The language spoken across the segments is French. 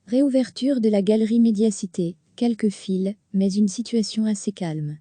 Réouverture de la galerie Médiacité, quelques files, mais une situation assez calme.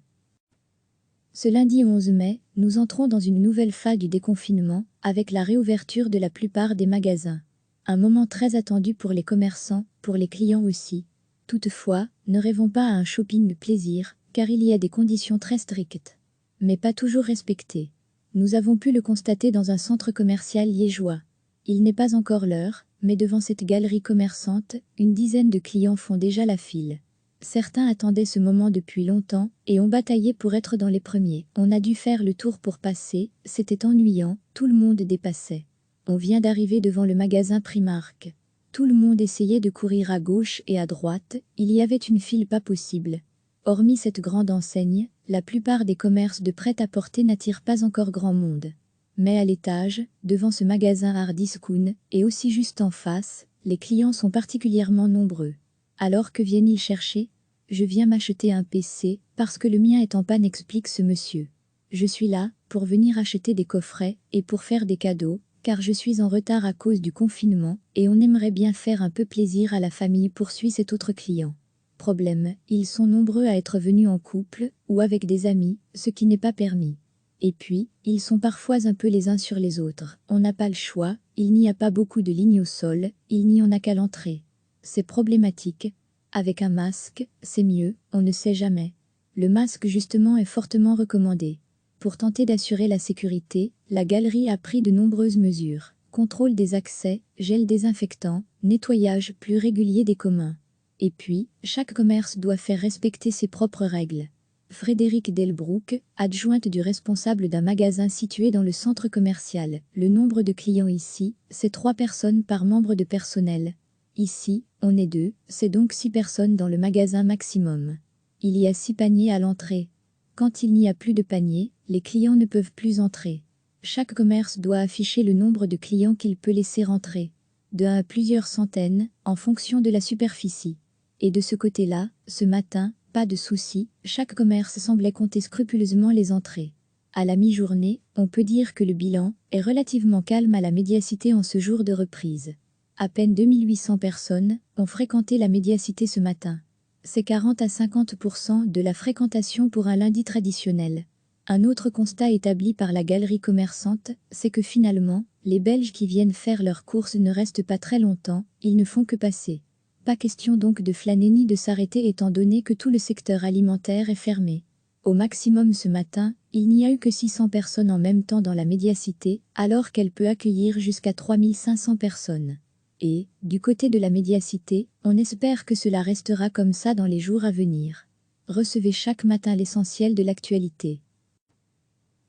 Ce lundi 11 mai, nous entrons dans une nouvelle phase du déconfinement, avec la réouverture de la plupart des magasins. Un moment très attendu pour les commerçants, pour les clients aussi. Toutefois, ne rêvons pas à un shopping de plaisir, car il y a des conditions très strictes. Mais pas toujours respectées. Nous avons pu le constater dans un centre commercial liégeois. Il n'est pas encore l'heure, mais devant cette galerie commerçante, une dizaine de clients font déjà la file. Certains attendaient ce moment depuis longtemps et ont bataillé pour être dans les premiers. On a dû faire le tour pour passer, c'était ennuyant, tout le monde dépassait. On vient d'arriver devant le magasin Primark. Tout le monde essayait de courir à gauche et à droite, il y avait une file pas possible. Hormis cette grande enseigne, la plupart des commerces de prêt-à-porter n'attirent pas encore grand monde. Mais à l'étage, devant ce magasin Hardiscount, et aussi juste en face, les clients sont particulièrement nombreux. Alors que viennent-ils chercher? Je viens m'acheter un PC, parce que le mien est en panne, explique ce monsieur. Je suis là, pour venir acheter des coffrets, et pour faire des cadeaux, car je suis en retard à cause du confinement, et on aimerait bien faire un peu plaisir à la famille, poursuit cet autre client. Problème, ils sont nombreux à être venus en couple, ou avec des amis, ce qui n'est pas permis. Et puis, ils sont parfois un peu les uns sur les autres. On n'a pas le choix, il n'y a pas beaucoup de lignes au sol, il n'y en a qu'à l'entrée. C'est problématique. Avec un masque, c'est mieux, on ne sait jamais. Le masque justement est fortement recommandé. Pour tenter d'assurer la sécurité, la galerie a pris de nombreuses mesures. Contrôle des accès, gel désinfectant, nettoyage plus régulier des communs. Et puis, chaque commerce doit faire respecter ses propres règles. Frédéric Delbrouck, adjointe du responsable d'un magasin situé dans le centre commercial. Le nombre de clients ici, c'est 3 personnes par membre de personnel. Ici, on est 2, c'est donc 6 personnes dans le magasin maximum. Il y a 6 paniers à l'entrée. Quand il n'y a plus de paniers, les clients ne peuvent plus entrer. Chaque commerce doit afficher le nombre de clients qu'il peut laisser rentrer. De 1 à plusieurs centaines, en fonction de la superficie. Et de ce côté-là, ce matin, pas de souci, chaque commerce semblait compter scrupuleusement les entrées. À la mi-journée, on peut dire que le bilan est relativement calme à la Médiacité en ce jour de reprise. À peine 2800 personnes ont fréquenté la Médiacité ce matin. C'est 40 à 50% de la fréquentation pour un lundi traditionnel. Un autre constat établi par la galerie commerçante, c'est que finalement, les Belges qui viennent faire leurs courses ne restent pas très longtemps, ils ne font que passer. Pas question donc de flâner ni de s'arrêter étant donné que tout le secteur alimentaire est fermé. Au maximum ce matin, il n'y a eu que 600 personnes en même temps dans la Médiacité, alors qu'elle peut accueillir jusqu'à 3500 personnes. Et, du côté de la Médiacité, on espère que cela restera comme ça dans les jours à venir. Recevez chaque matin l'essentiel de l'actualité.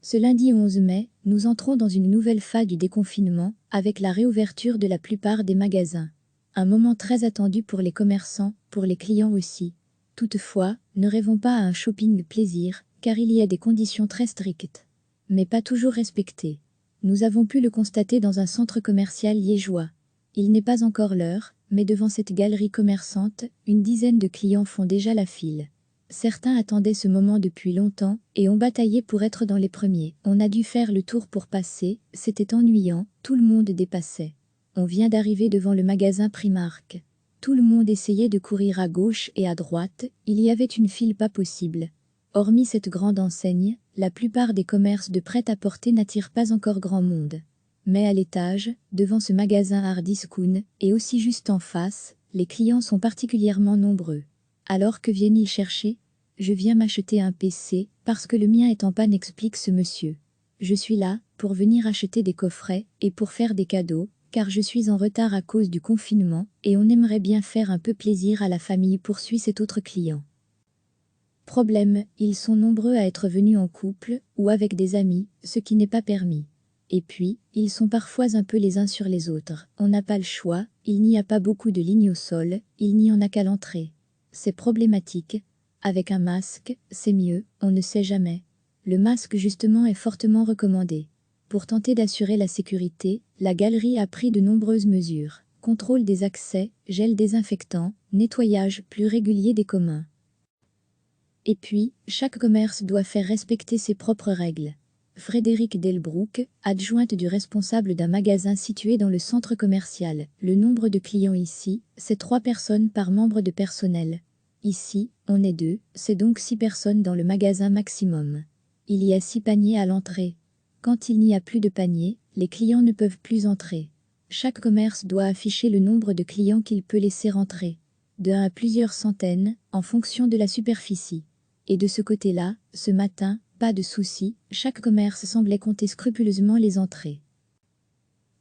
Ce lundi 11 mai, nous entrons dans une nouvelle phase du déconfinement, avec la réouverture de la plupart des magasins. Un moment très attendu pour les commerçants, pour les clients aussi. Toutefois, ne rêvons pas à un shopping de plaisir, car il y a des conditions très strictes. Mais pas toujours respectées. Nous avons pu le constater dans un centre commercial liégeois. Il n'est pas encore l'heure, mais devant cette galerie commerçante, une dizaine de clients font déjà la file. Certains attendaient ce moment depuis longtemps et ont bataillé pour être dans les premiers. On a dû faire le tour pour passer, c'était ennuyant, tout le monde dépassait. On vient d'arriver devant le magasin Primark. Tout le monde essayait de courir à gauche et à droite, il y avait une file pas possible. Hormis cette grande enseigne, la plupart des commerces de prêt-à-porter n'attirent pas encore grand monde. Mais à l'étage, devant ce magasin Hardiscount, et aussi juste en face, les clients sont particulièrement nombreux. Alors que viennent-ils chercher? Je viens m'acheter un PC, parce que le mien est en panne, explique ce monsieur. Je suis là, pour venir acheter des coffrets, et pour faire des cadeaux, car je suis en retard à cause du confinement, et on aimerait bien faire un peu plaisir à la famille, poursuit cet autre client. Problème, ils sont nombreux à être venus en couple, ou avec des amis, ce qui n'est pas permis. Et puis, ils sont parfois un peu les uns sur les autres. On n'a pas le choix, il n'y a pas beaucoup de lignes au sol, il n'y en a qu'à l'entrée. C'est problématique. Avec un masque, c'est mieux, on ne sait jamais. Le masque justement est fortement recommandé. Pour tenter d'assurer la sécurité, la galerie a pris de nombreuses mesures. Contrôle des accès, gel désinfectant, nettoyage plus régulier des communs. Et puis, chaque commerce doit faire respecter ses propres règles. Frédéric Delbrouck, adjointe du responsable d'un magasin situé dans le centre commercial. Le nombre de clients ici, c'est 3 personnes par membre de personnel. Ici, on est 2, c'est donc 6 personnes dans le magasin maximum. Il y a 6 paniers à l'entrée. Quand il n'y a plus de paniers, les clients ne peuvent plus entrer. Chaque commerce doit afficher le nombre de clients qu'il peut laisser rentrer. De 1 à plusieurs centaines, en fonction de la superficie. Et de ce côté-là, ce matin, pas de souci, chaque commerce semblait compter scrupuleusement les entrées.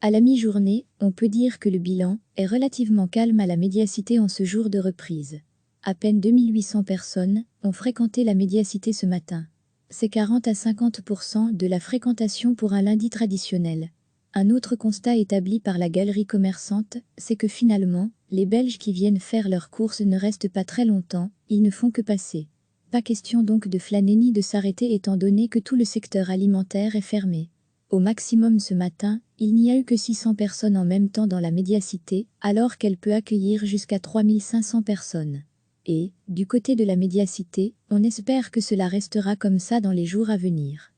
À la mi-journée, on peut dire que le bilan est relativement calme à la médiacité en ce jour de reprise. À peine 2800 personnes ont fréquenté la médiacité ce matin. C'est 40 à 50% de la fréquentation pour un lundi traditionnel. Un autre constat établi par la galerie commerçante, c'est que finalement, les Belges qui viennent faire leurs courses ne restent pas très longtemps, ils ne font que passer. Pas question donc de flâner ni de s'arrêter étant donné que tout le secteur alimentaire est fermé. Au maximum ce matin, il n'y a eu que 600 personnes en même temps dans la médiacité, alors qu'elle peut accueillir jusqu'à 3500 personnes. Et, du côté de la médiacité, on espère que cela restera comme ça dans les jours à venir.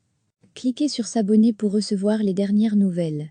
Cliquez sur s'abonner pour recevoir les dernières nouvelles.